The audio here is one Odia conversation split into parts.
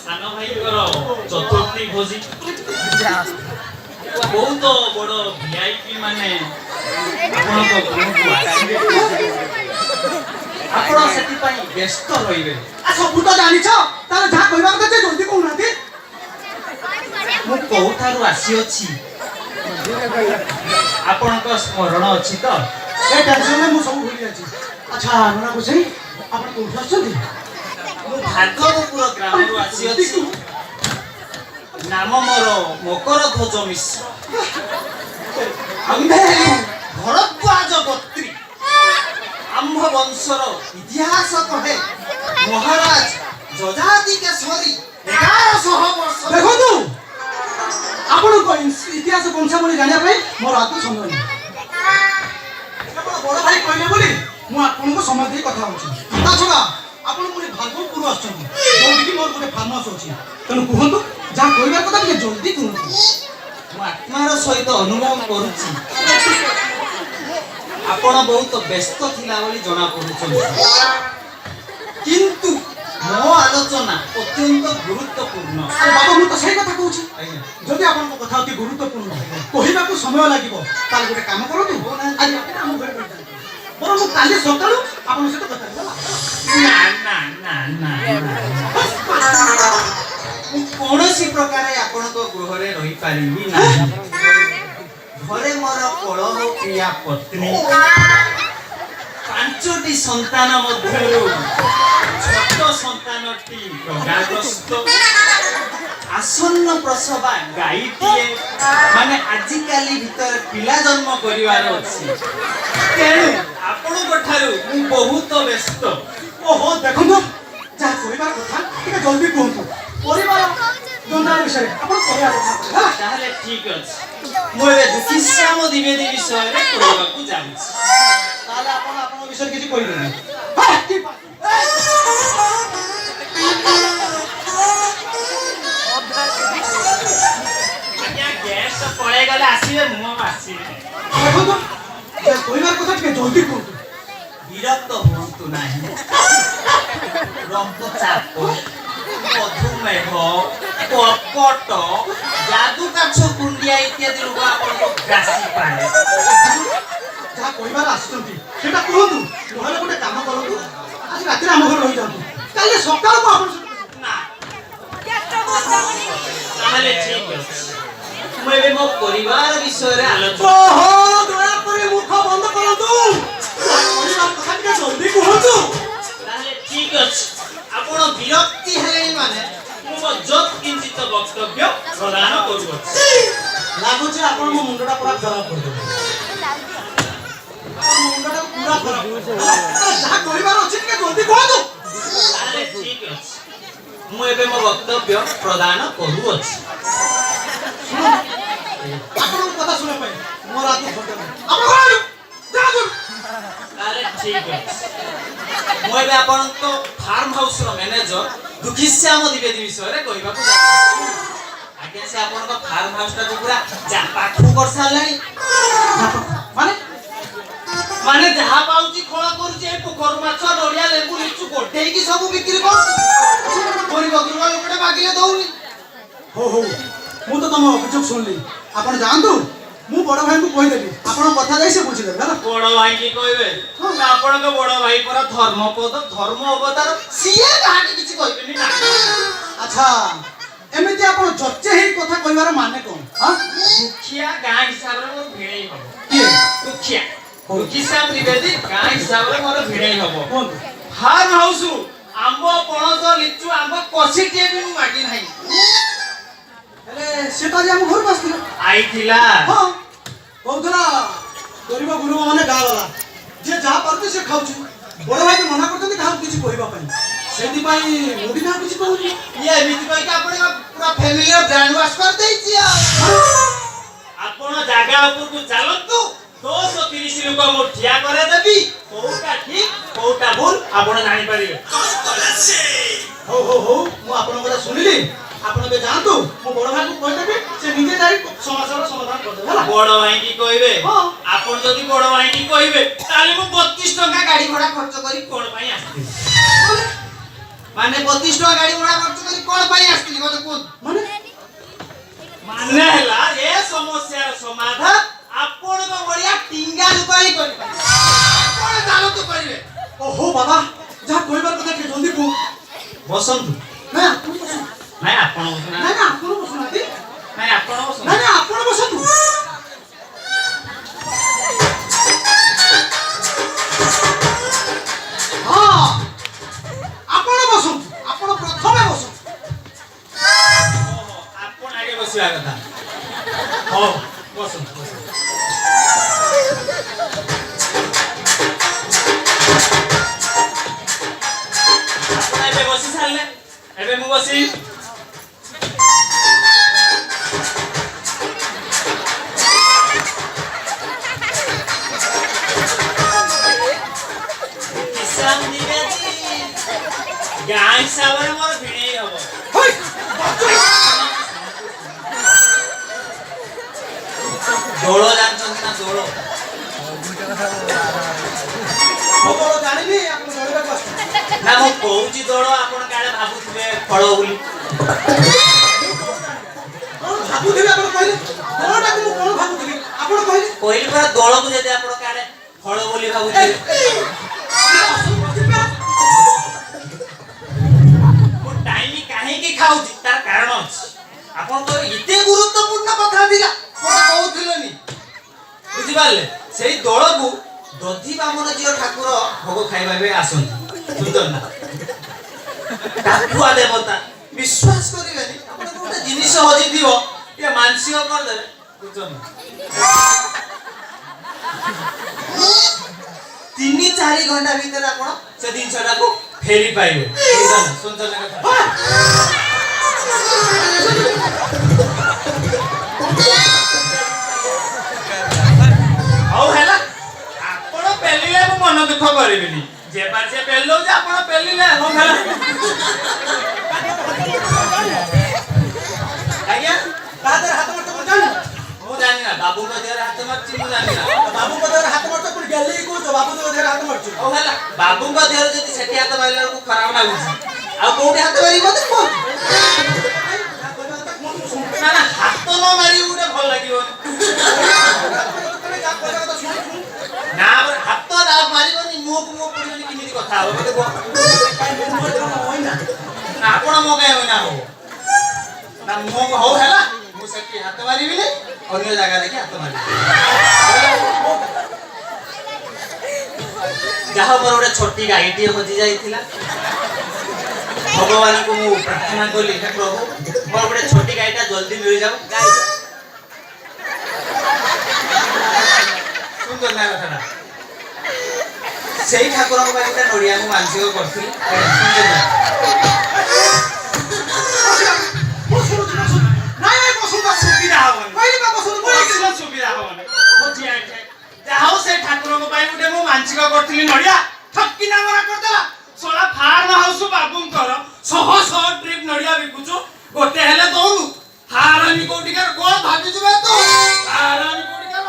ସାନ ଭାଇଙ୍କର ଚତୁର୍ଥୀ ଭୋଜି ବହୁତ ବଡ଼ ଭିଆଇପି ମାନେ ଆପଣଙ୍କ ଗୃହକୁ ଆସିବେ। ଆପଣ ସେଥିପାଇଁ ବ୍ୟସ୍ତ ରହିବେ। ସବୁ ତ ଜାଣିଛ ତାହେଲେ ଯାହା କହିବା କଥା ଯେ ଜଲ୍ଦି କହୁନାହାନ୍ତି। ମୁଁ କୋଉଠାରୁ ଆସିଅଛି ଆପଣଙ୍କ ସ୍ମରଣ ଅଛି ତ? ଏ ଟେନସନରେ ମୁଁ ସବୁ ଭୁଲି ଯାଇଛି। ଆଚ୍ଛା ନନା ବୁଝେଇ ଆପଣ କୋଉଠୁ ଆସୁଛନ୍ତି? ମୁଁ ଭାଗବପୁର ଗ୍ରାମରୁ ଆସିଅଛି। ନାମ ମୋର ମକର ଧ୍ୱଜ ମିଶ୍ର। ଆମ୍ଭେ ଭରଦ୍ୱାଜ ଗୋତ୍ରୀ। ଆମ୍ଭ ବଂଶର ଇତିହାସ କହେ ମହାରାଜ ଯଯାତି କେଶରୀ 1100 ବର୍ଷ। ଦେଖନ୍ତୁ ଆପଣଙ୍କ ଇତିହାସ ବଂଶାବଳୀ ଜାଣିବା ପାଇଁ ମୋର ଆଦୌ ସମୟ ନାହିଁ। ଆପଣ ବଡ଼ ଭାଇ କହିଲେ ବୋଲି ମୁଁ ଆପଣଙ୍କୁ ସମୟ ଦେଇ କଥା ହଉଛି। ତା ଛଡ଼ା ଆପଣ ପୁଣି ଭାଗବପୁର ଆସୁଛନ୍ତି ଯୋଉଠିକି ମୋର ଗୋଟେ ଫାର୍ମ ହାଉସ୍ ଅଛି। ତେଣୁ କୁହନ୍ତୁ ଯାହା କହିବା କଥା ଟିକେ ଜଲ୍ଦି କୁହନ୍ତୁ। ମୁଁ ଆତ୍ମାର ସହିତ ଅନୁଭବ କରୁଛି ଆପଣ ବହୁତ ବ୍ୟସ୍ତ ଥିଲା ଭଳି ଜଣାପଡ଼ୁଛନ୍ତି। କିନ୍ତୁ ମୋ ଆଲୋଚନା ଅତ୍ୟନ୍ତ ଗୁରୁତ୍ୱପୂର୍ଣ୍ଣ। ବାବା ମୁଁ ତ ସେଇ କଥା କହୁଛି। ଆଜ୍ଞା ଯଦି ଆପଣଙ୍କ କଥା ଅତି ଗୁରୁତ୍ୱପୂର୍ଣ୍ଣ କହିବାକୁ ସମୟ ଲାଗିବ ତାହେଲେ ଗୋଟେ କାମ କରନ୍ତୁ ଆଜି ରାତିରେ ଆମ ଘରେ ରହିଯାଆନ୍ତୁ। ବରଂ ମୁଁ କାଲି ସକାଳୁ ଆପଣଙ୍କ ସହିତ କଥା ହେବି। ନା ନା ନା ନା ମୁଁ କୌଣସି ପ୍ରକାରେ ଆପଣଙ୍କ ଗୃହରେ ରହିପାରିବି ନାହିଁ। ଘରେ ମୋର କଳହ ପ୍ରିୟା ପତ୍ନୀ 5ଟି ସନ୍ତାନ ମଧ୍ୟରୁ ଛୋଟ ସନ୍ତାନଟି ରୋଗାଗ୍ରସ୍ତ ଆସନ୍ନ ପ୍ରସବା ଗାଈଟିଏ ମାନେ ଆଜିକାଲି ଭିତରେ ପିଲା ଜନ୍ମ କରିବାର ଅଛି। ତେଣୁ ଆପଣଙ୍କ ଠାରୁ ମୁଁ ବହୁତ ବ୍ୟସ୍ତ। ଓହୋ ଦେଖନ୍ତୁ ଯାହା କହିବାର କଥା ଟିକେ ଜଲ୍ଦି କୁହନ୍ତୁ। ପରିବାର ଜଞ୍ଜାଳ ବିଷୟରେ ଆପଣ କହିବା କଥା ହେଲା। ତାହେଲେ ଠିକ ଅଛି। ମୁଁ ଏବେ ଦୁଃଖୀଶ୍ୟାମ ଦ୍ୱିବେଦୀ ବିଷୟରେ କହିବାକୁ ଯାଉଛି। ତାହେଲେ ଆପଣ ଆପଣଙ୍କ ବିଷୟରେ କିଛି କହିବେନି। ଆଜ୍ଞା ଗ୍ୟାସ୍ ତ ପଳେଇ ଗଲେ ଆସିବେ, ମୁଁ ଆଉ ଆସିବି। ଦେଖନ୍ତୁ ଯାହା କହିବାର କଥା ଟିକେ ଜଲ୍ଦି କୁହନ୍ତୁ। ବିରକ୍ତ ହୁଅନ୍ତୁ ନାହିଁ। ରକ୍ତଚାପ, ମଧୁମେହ, କର୍କଟ, ଯାଦୁକାଛ କୁଣ୍ଡିଆ ଇତ୍ୟାଦି ରୋଗ ଆପଣଙ୍କୁ ଗ୍ରାସୀ ପାରେ। ଯାହା କହିବାର ଆସୁଛନ୍ତି ସେଟା କୁହନ୍ତୁ। ନହେଲେ ଗୋଟେ କାମ କରନ୍ତୁ ଆଜି ରାତିରେ ଆମ ଘରେ ରହିଯାଆନ୍ତୁ। କାଲି ସକାଳକୁ ଆପଣ ନା ତାହେଲେ ଠିକ ଅଛି। ମୁଁ ଏବେ ମୋ ପରିବାର ବିଷୟରେ ଆଲୋଚନା। ଓହୋ ଦୟାକରି ମୁଖ ବନ୍ଦ କରନ୍ତୁ। ପରିବାର କଥା ଟିକେ ଜଲ୍ଦି କୁହନ୍ତୁ। ତାହେଲେ ଠିକ ଅଛି। ଆପଣ ବିରକ୍ତି ହେଲେଣି ମାନେ ମୁଁ ମୋ ଯତ୍ କିଞ୍ଚିତ ବକ୍ତବ୍ୟ ପ୍ରଦାନ କରୁଅଛି। ଲାଗୁଛି ଆପଣ ମୋ ମୁଣ୍ଡଟା ପୁରା ଖରାପ କରିଦେବେ। ମୁଣ୍ଡଟା ପୁରା ଖରାପ ଯାହା କହିବାର ଅଛି ଟିକେ ଜଲ୍ଦି କୁହନ୍ତୁ। ତାହେଲେ ଠିକ ଅଛି। ମୁଁ ଏବେ ମୋ ବକ୍ତବ୍ୟ ପ୍ରଦାନ କରୁଅଛି। ଆପଣଙ୍କ କଥା ଶୁଣିବା ପାଇଁ ମୋର ଆଦୌ ଘଟ ନାହିଁ। ଆପଣ ଘରକୁ ଯାଆନ୍ତୁ। ତାହେଲେ ଠିକ ଅଛି। ମୁଁ ଏବେ ଆପଣଙ୍କ ଫାର୍ମ ହାଉସର ମ୍ୟାନେଜର ଦୁଃଖୀଶ୍ୟାମ ଦ୍ୱିବେଦୀ ବିଷୟରେ କହିବାକୁ ଯାଉଛି। ଆଜ୍ଞା ସେ ଆପଣଙ୍କ ଫାର୍ମ ହାଉସଟାକୁ ପୁରା ପାଖକୁ କରିସାରିଲାଣି। ମାନେ ଯାହା ପାଉଛି ଖୋଳ କରୁଛି। ଏ ପୋଖରୀ ମାଛ, ନଡ଼ିଆ, ଲେମ୍ବୁ, ଲିଚୁ ଗୋଟେଇକି ସବୁ ବିକ୍ରି କରୁଛି। ଗରିବ ଗୃହ ଲୋକଟେ ମାଗିଲେ ଦଉନି। ହଉ ହଉ ମୁଁ ତ ତମ ଅଭିଯୋଗ ଶୁଣିଲି। ଆପଣ ଯାଆନ୍ତୁ। ମୁଁ ବଡ଼ ଭାଇଙ୍କୁ କହିଦେବି ଆପଣଙ୍କ କଥା ଯାଇ ସେ ବୁଝିଦେବେ ହେଲା। ବଡ ଭାଇକି କହିବେ? ଆପଣଙ୍କ ବଡ ଭାଇ ପରା ଧର୍ମପଦ ଧର୍ମ ଅବତାର, ସିଏ କାହାକି କିଛି କହିବେନି ନା। ଆଚ୍ଛା ଏମିତି ଆପଣ ଜଚେ ହେଇ କଥା କହିବାର ମାନେ କଣ? ଦୁଃଖିଆ ଗାଁ ହିସାବରେ ମୋର ଭିଣେଇ ହବ। କିଏ? ଦୁଃଖିଆ ଦୁଃଖୀଶ୍ୟାମ ଦ୍ୱିବେଦୀ ଗାଁ ହିସାବରେ ମୋର ଭିଣେଇ ହବ। କୁହନ୍ତୁ। ଫାର୍ମ ହାଉସ ଆମ୍ବ, ପଣସ, ଲିଚୁ, ଆମ୍ବ କଷିଟିଏ ବି ମୁଁ ମାଗି ନାହିଁ। ହେଲେ ସେ ତ ଆଜି ଆମ ଘରକୁ ଆସିଥିଲା। ଆଇଥିଲା। ହଁ କହୁଥିଲା ଗରିବ ଗୁରୁବ ମାନେ ଗାଁ ଗଲା ଯିଏ ଯାହା ପାରୁଛି ସେ ଖାଉଛି। ବଡ଼ ଭାଇ ମନା କରୁଛନ୍ତି କାହାକୁ କିଛି କହିବା ପାଇଁ। ସେଥିପାଇଁ ମୁଁ ବି କାହାକୁ କିଛି କହୁନି। ଇଏ ଏମିତି କହିକି ଆପଣଙ୍କ ପୁରା ଫ୍ୟାମିଲିର ବ୍ରାଣ୍ଡ ୱାଶ କରିଦେଇଛି। ଆପଣ ଜାଗା ଉପରକୁ ଚାଲନ୍ତୁ। 230 ଲୋକ ମୁଁ ଠିଆ କରେଇଦେବି। କୋଉଟା ଠିକ କୋଉଟା ଭୁଲ ଆପଣ ଜାଣିପାରିବେ। ହଉ ହଉ ହଉ ମୁଁ ଆପଣଙ୍କ କଥା ଶୁଣିଲି। ଆପଣ ଏବେ ଯାଆନ୍ତୁ। ମୁଁ ବଡ଼ ଭାଇଙ୍କୁ କହିଦେବି ସେ ନିଜେ ଯାଇ ସମସ୍ୟାର ସମାଧାନ କରିଦେବେ ହେଲା। ବଡ ଭାଇକି କହିବେ? ହଁ। ଆପଣ ଯଦି ବଡ ଭାଇକି କହିବେ ତାହେଲେ ମୁଁ 32 ଟଙ୍କା ଗାଡି ଭଡା ଖର୍ଚ୍ଚ କରି କଣ ପାଇଁ ଆସିଥିଲି? ମାନେ 25 ଟଙ୍କା ଗାଡ଼ି ଭଡ଼ା ଖର୍ଚ୍ଚ କରି କଣ ପାଇଁ ଆସିଥିଲି ମତେ କୁହନ୍ତୁ? ମାନେ ହେଲା ଏ ସମସ୍ୟାର ସମାଧାନ ଆପଣଙ୍କ ଭଳିଆ ଟିଙ୍ଗା ଲୋକ ହିଁ କରିପାରିବେ। ଆପଣ ଚାଲନ୍ତୁ କରିବେ। ଓହୋ ବାବା ଯାହା କହିବାର କଥା ଟିକେ ଜଲ୍ଦି କୁହ। ବସନ୍ତୁ। ନାଇଁ ଆପଣ ବସନ୍ତୁ। ନାଇଁ ଆପଣ ବସନ୍ତୁ। ନାଇଁ ନା ଆପଣ ବସୁନାହାନ୍ତି। ନାଇଁ ଆପଣ ବସନ୍ତୁ। ନାଇଁ ନା ଆପଣ ବସନ୍ତୁ। ହଁ ଆପଣ ବସନ୍ତୁ। ଆପଣ ପ୍ରଥମେ ବସନ୍ତୁ। ଓହୋ ଆପଣ ଆଗେ ବସିବା କଥା। ହଉ ବସନ୍ତୁ ବସନ୍ତୁ। ଆପଣ ଏବେ ବସି ସାରିଲେ ଏବେ ମୁଁ ବସି କିସାନ ନିବେଦି ଗାଁ ହିସାବରେ ମୋର ଭିଣେଇ ହବ। ହେଇ, ଦୋଳ ଜାଣିଛନ୍ତି ନା ଦୋଳ? ମୁଁ ବଡ଼ ଜାଣିନି ଆପଣ ଦୌଡ଼ିବାକୁ ଆସୁଛନ୍ତି। ନା ମୁଁ କହୁଛି ଦୋଳ ଆପଣ କାଳେ ଭାବୁଥିବେ ଫଳ ବୋଲି। କଣ ଭାବୁଥିଲି ଆପଣ କହିଲେ? ଦୌଡ଼ଟାକୁ ମୁଁ କଣ ଭାବୁଥିଲି ଆପଣ କହିଲେ? କହିଲି ପରା ଦୋଳକୁ ଯଦି ଆପଣ କାଳେ ଫଳ ବୋଲି ଭାବୁଥିବେ। ମୁଁ ଟାଇମ କାହିଁକି ଖାଉଛି ତାର କାରଣ ଅଛି। ଆପଣଙ୍କର ଏତେ ଗୁରୁତ୍ୱପୂର୍ଣ୍ଣ କଥା ଥିଲା ମତେ କହୁଥିଲେନି। ବୁଝିପାରିଲେ? ସେଇ ଦୋଳକୁ ଦଧି ବାମନ ଝିଅ ଠାକୁର ଭୋଗ ଖାଇବା ପାଇଁ ଆସନ୍ତି। ସୁନ୍ଦର ନା? ଡାକୁଆ ଦେବତା ବିଶ୍ୱାସ କରିବେନି ଆପଣଙ୍କୁ ଗୋଟେ ଜିନିଷ ହଜିଥିବ ଟିକେ ମାନସିକ କରିଦେବେ। ବୁଝୁଛନ୍ତି? 3-4 ଘଣ୍ଟା ଭିତରେ ଆପଣ ସେ ଜିନିଷଟାକୁ ଫେରି ପାଇବେ। ସୁନ୍ଦର ନା କଥା? ହଉ ହେଲା ଆପଣ ପେଲିଲେ ମୁଁ ମନ ଦୁଃଖ କରିବିନି। ଯେ ପାରୁଛେ ପେଲି ଦଉଛି ଆପଣ ପେଲିଲେ ହଉ ହେଲା। ଆଜ୍ଞା କାହା ଦେହରେ ହାତ ମାରୁଛ ଆପଣ ଜାଣିନ? ମୁଁ ଜାଣି ନା ବାବୁଙ୍କ ଦେହରେ ହାତ ମାରୁଛି ମୁଁ ଜାଣି ନା। ବାବୁଙ୍କ ଦେହରେ ହାତ ମାରୁଛ ପୁଣି ଗେଲେଇ କହୁଛ ବାବୁଙ୍କ ଦେହରେ ହାତ ମାରୁଛ। ହଉ ହେଲା ବାବୁଙ୍କ ଦେହରେ ଯଦି ସେଠି ହାତ ମାରିଲା ବେଳକୁ ଖରାପ ଲାଗୁଛି ଆଉ କୋଉଠି ହାତ ମାରିବି ମତେ କୁହନ୍ତୁ। ନା ନା ହାତ ନ ମାରିବି ଗୋଟେ ଭଲ ଲାଗିବନି। ନା ହାତ ନା ମାରିବନି ମୁହଁକୁ ମୁହଁ ପଡ଼ିବନି କେମିତି କଥା ହବ ମତେ କୁହ। ନା ଆପଣ ମୋ କାହିଁ ହଇନା ହବ ନା ମୁହଁକୁ ହଉ ହେଲା ମୁଁ ସେଠି ହାତ ମାରିବିନି ଅନ୍ୟ ଜାଗା ଦେଖି ହାତ ମାରିବି। ଯାହା ମୋର ଗୋଟେ ଛୋଟି ଗାଈଟିଏ ହଜି ଯାଇଥିଲା। ଭଗବାନଙ୍କୁ ମୁଁ ପ୍ରାର୍ଥନା କଲି ହେ ପ୍ରଭୁ ମୋର ଗୋଟେ ଛୋଟି ଗାଈଟା ଜଲ୍ଦି ମିଳିଯାଉ। ସୁନ୍ଦର ନା କଥାଟା? ସେଇ ଠାକୁରଙ୍କ ପାଇଁ ଗୋଟେ ନଡ଼ିଆ ମୁଁ ମାନସିକ କରିଥିଲି। ସୁବିଧା ହବନି ସୁବିଧା ହବନି। ଯାହା ହଉ ସେ ଠାକୁରଙ୍କ ପାଇଁ ଗୋଟେ ମୁଁ ମାନସିକ କରିଥିଲି ନଡ଼ିଆ ଠକି ନାମରା କରିଦେଲା। ଶଳା ଫାର୍ମ ହାଉସ ବାବୁଙ୍କର 100 ଟ୍ରିପ୍ ନଡ଼ିଆ ବିକୁଛୁ ଗୋଟେ ହେଲେ ଦଉନୁ। ହାରାମି କୋଉଠିକାର କଣ ଭାବିଯିବେ ତୁ? ହାରାମି କୋଉଠିକାର?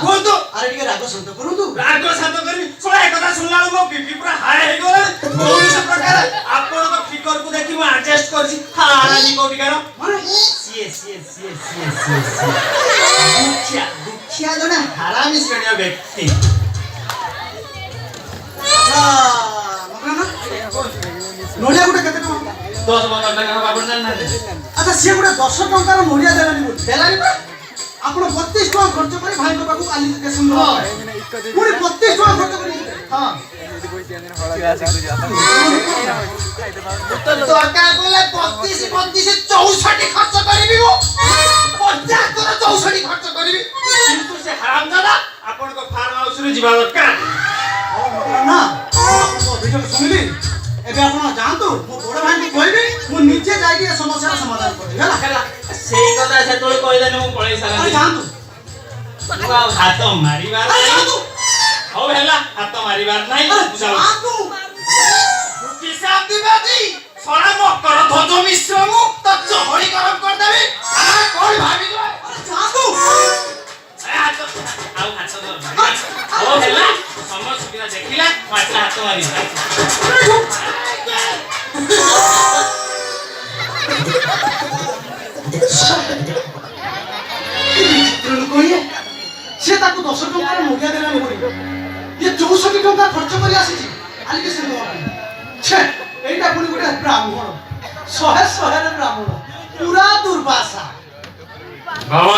କୁହନ୍ତୁ। ଆରେ ଟିକେ ରାଗ ଶାନ୍ତ କରନ୍ତୁ। ରାଗ ଶାନ୍ତ କରିବି ଶଳା ଏକଥା ଶୁଣିଲା ବେଳକୁ ମୋ ବିପି ପୁରା ହାଇ ହେଇଗଲାଣି। କୌଣସି ପ୍ରକାର ଆପଣଙ୍କ ଫିଗରକୁ ଦେଖି ମୁଁ ଆଡଜଷ୍ଟ କରିଛି। ହାରାମି କୋଉଠିକାର? ସିଏ ଦୁଃଖିଆ ଜଣେ ହାରାମି ଶ୍ରେଣୀୟ ବ୍ୟକ୍ତି। ନଡ଼ିଆ ଗୋଟେ କେତେ ଟଙ୍କା? 10-15 ଟଙ୍କା ହବ ଆପଣ ଜାଣିନାହାନ୍ତି? ଆଚ୍ଛା ସିଏ ଗୋଟେ 10 ଟଙ୍କାର ନଡ଼ିଆ ଦେଲାନି ବୋଲି ଦେଲାନି ପା? ଆପଣ 32 ଟଙ୍କା ଖର୍ଚ୍ଚ କରି ଭାଇଙ୍କ ପାଖକୁ କାଲି ଷ୍ଟେସନ ପୁଣି 32 ଟଙ୍କା ଖର୍ଚ୍ଚ କରି ହଁ ଦରକାର କଲେ 32 64 ଖର୍ଚ୍ଚ କରିବି ମୁଁ 64 ଖର୍ଚ୍ଚ କରିବି କିନ୍ତୁ ସେ ହାରାମଜାଦା ଆପଣଙ୍କ ଫାର୍ମ ହାଉସରେ ଯିବା ଦରକାର। ନା ଆପଣଙ୍କ ଅଭିଯୋଗ ଶୁଣିଲି। ଏବେ ଆପଣ ଯାଆନ୍ତୁ ମୋ ବଡ଼ ଭାଇଙ୍କୁ କହିବି ମୁଁ ନିଜେ ଯାଇକି ଏ ସମସ୍ୟାର ସମାଧାନ କରିବି ହେଲା। ହେଲା ସେଇ କଥା ସେତେବେଳେ କହିଦେଲେ ମୁଁ ପଳେଇ ସାରନ୍ତି। ଯାଆନ୍ତୁ ମୁଁ ଆଉ ହାତ ମାରିବାର ନାହିଁ। ହଉ ହେଲା ହାତ ମାରିବାର ନାହିଁ। ଯାଆନ୍ତୁ କିସାନ ଦିବାଦୀ ଶଳା ମକର ଧ୍ୱଜ ମିଶ୍ର ମୁଁ ତ ଚହଳି ଗରମ କରିଦେବି। କଣ ଭାବିଛ? ଯାଆନ୍ତୁ ଆଉ ହାତ ହଉ ହେଲା ସମୟ ସୁବିଧା ଦେଖିଲା ପାଟିରେ ହାତ ମାରିବି। ସେ ତାକୁ 10 ଟଙ୍କାର ମୂଲ୍ୟ ଦେଲାନି ବୋଲି ଇଏ 64 ଟଙ୍କା ଖର୍ଚ୍ଚ କରି ଆସିଛି ଆଲିଗେସନ ଦେବା ପାଇଁ। ଛେ ଏଇଟା ପୁଣି ଗୋଟେ ବ୍ରାହ୍ମଣ 100ରେ ବ୍ରାହ୍ମଣ ପୁରା ଦୁର୍ବାସା। ବାବା